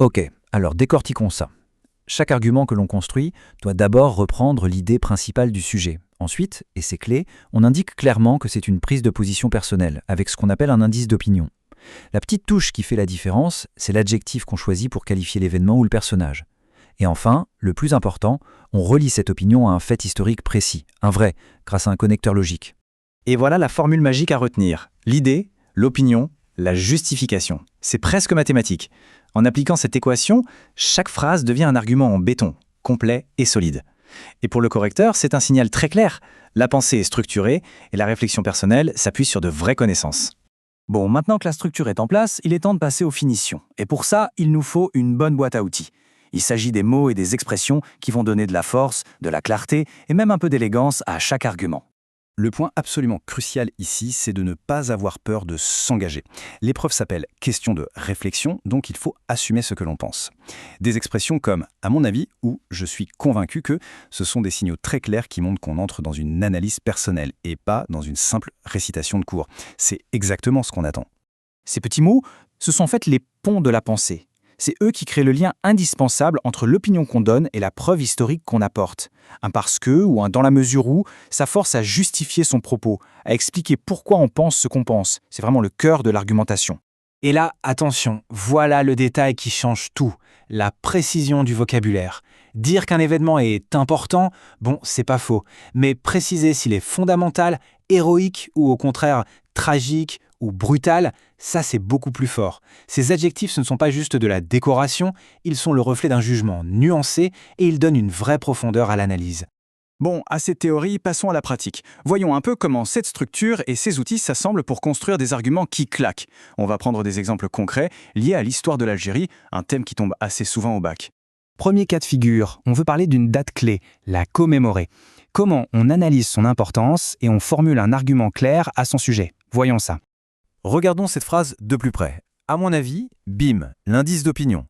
Ok, alors décortiquons ça. Chaque argument que l'on construit doit d'abord reprendre l'idée principale du sujet. Ensuite, et c'est clé, on indique clairement que c'est une prise de position personnelle, avec ce qu'on appelle un indice d'opinion. La petite touche qui fait la différence, c'est l'adjectif qu'on choisit pour qualifier l'événement ou le personnage. Et enfin, le plus important, on relie cette opinion à un fait historique précis, un vrai, grâce à un connecteur logique. Et voilà la formule magique à retenir. L'idée, l'opinion, la justification. C'est presque mathématique. En appliquant cette équation, chaque phrase devient un argument en béton, complet et solide. Et pour le correcteur, c'est un signal très clair. La pensée est structurée et la réflexion personnelle s'appuie sur de vraies connaissances. Bon, maintenant que la structure est en place, il est temps de passer aux finitions. Et pour ça, il nous faut une bonne boîte à outils. Il s'agit des mots et des expressions qui vont donner de la force, de la clarté et même un peu d'élégance à chaque argument. Le point absolument crucial ici, c'est de ne pas avoir peur de s'engager. L'épreuve s'appelle « question de réflexion », donc il faut assumer ce que l'on pense. Des expressions comme « à mon avis » ou « je suis convaincu que », ce sont des signaux très clairs qui montrent qu'on entre dans une analyse personnelle et pas dans une simple récitation de cours. C'est exactement ce qu'on attend. Ces petits mots, ce sont en fait les ponts de la pensée. C'est eux qui créent le lien indispensable entre l'opinion qu'on donne et la preuve historique qu'on apporte. Un parce que ou un dans la mesure où, ça force à justifier son propos, à expliquer pourquoi on pense ce qu'on pense. C'est vraiment le cœur de l'argumentation. Et là, attention, voilà le détail qui change tout, la précision du vocabulaire. Dire qu'un événement est important, bon, c'est pas faux, mais préciser s'il est fondamental, héroïque ou au contraire tragique ou brutal, ça c'est beaucoup plus fort. Ces adjectifs, ce ne sont pas juste de la décoration, ils sont le reflet d'un jugement nuancé et ils donnent une vraie profondeur à l'analyse. Bon, à cette théorie, passons à la pratique. Voyons un peu comment cette structure et ces outils s'assemblent pour construire des arguments qui claquent. On va prendre des exemples concrets liés à l'histoire de l'Algérie, un thème qui tombe assez souvent au bac. Premier cas de figure, on veut parler d'une date clé, la commémorer. Comment on analyse son importance et on formule un argument clair à son sujet. Voyons ça. Regardons cette phrase de plus près. À mon avis, bim, l'indice d'opinion.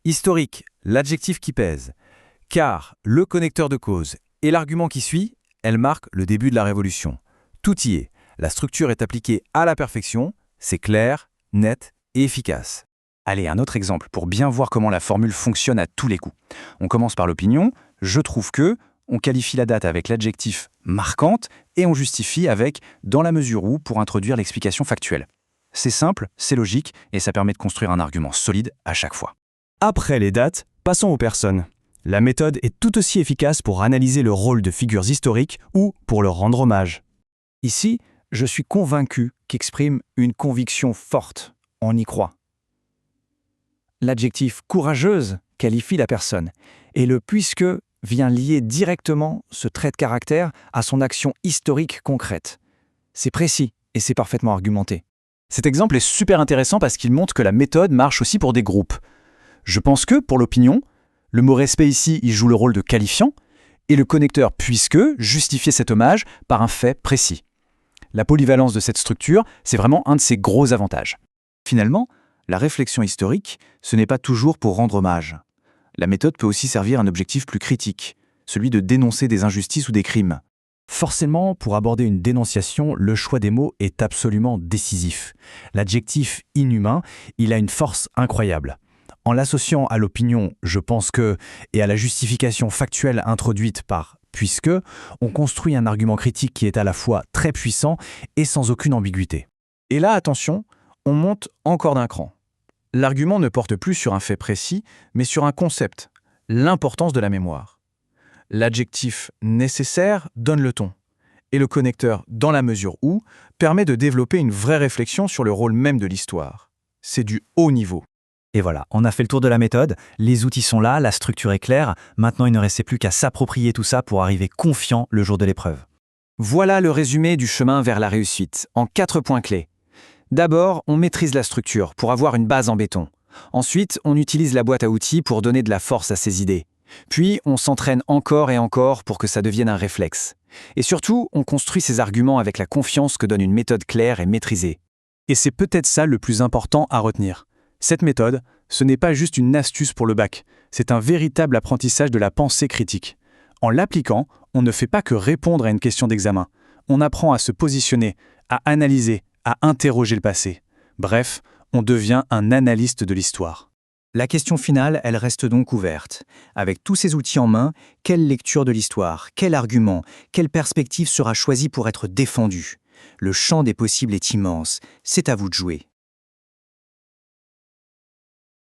Historique, l'adjectif qui pèse. Car, le connecteur de cause. Et l'argument qui suit, elle marque le début de la révolution. Tout y est. La structure est appliquée à la perfection, c'est clair, net et efficace. Allez, un autre exemple pour bien voir comment la formule fonctionne à tous les coups. On commence par l'opinion, je trouve que, on qualifie la date avec l'adjectif marquante et on justifie avec dans la mesure où pour introduire l'explication factuelle. C'est simple, c'est logique et ça permet de construire un argument solide à chaque fois. Après les dates, passons aux personnes. La méthode est tout aussi efficace pour analyser le rôle de figures historiques ou pour leur rendre hommage. Ici, je suis convaincu qu'exprime une conviction forte. On y croit. L'adjectif courageuse qualifie la personne et le puisque vient lier directement ce trait de caractère à son action historique concrète. C'est précis et c'est parfaitement argumenté. Cet exemple est super intéressant parce qu'il montre que la méthode marche aussi pour des groupes. Je pense que, pour l'opinion, le mot respect ici, il joue le rôle de qualifiant, et le connecteur puisque justifier cet hommage par un fait précis. La polyvalence de cette structure, c'est vraiment un de ses gros avantages. Finalement, la réflexion historique, ce n'est pas toujours pour rendre hommage. La méthode peut aussi servir un objectif plus critique, celui de dénoncer des injustices ou des crimes. Forcément, pour aborder une dénonciation, le choix des mots est absolument décisif. L'adjectif inhumain, il a une force incroyable. En l'associant à l'opinion « je pense que » et à la justification factuelle introduite par « puisque », on construit un argument critique qui est à la fois très puissant et sans aucune ambiguïté. Et là, attention, on monte encore d'un cran. L'argument ne porte plus sur un fait précis, mais sur un concept, l'importance de la mémoire. L'adjectif nécessaire donne le ton, et le connecteur dans la mesure où permet de développer une vraie réflexion sur le rôle même de l'histoire. C'est du haut niveau. Et voilà, on a fait le tour de la méthode, les outils sont là, la structure est claire, maintenant il ne restait plus qu'à s'approprier tout ça pour arriver confiant le jour de l'épreuve. Voilà le résumé du chemin vers la réussite, en 4 points clés. D'abord, on maîtrise la structure pour avoir une base en béton. Ensuite, on utilise la boîte à outils pour donner de la force à ses idées. Puis, on s'entraîne encore et encore pour que ça devienne un réflexe. Et surtout, on construit ses arguments avec la confiance que donne une méthode claire et maîtrisée. Et c'est peut-être ça le plus important à retenir. Cette méthode, ce n'est pas juste une astuce pour le bac, c'est un véritable apprentissage de la pensée critique. En l'appliquant, on ne fait pas que répondre à une question d'examen. On apprend à se positionner, à analyser, à interroger le passé. Bref, on devient un analyste de l'histoire. La question finale, elle reste donc ouverte. Avec tous ces outils en main, quelle lecture de l'histoire, quel argument, quelle perspective sera choisie pour être défendue? Le champ des possibles est immense, c'est à vous de jouer.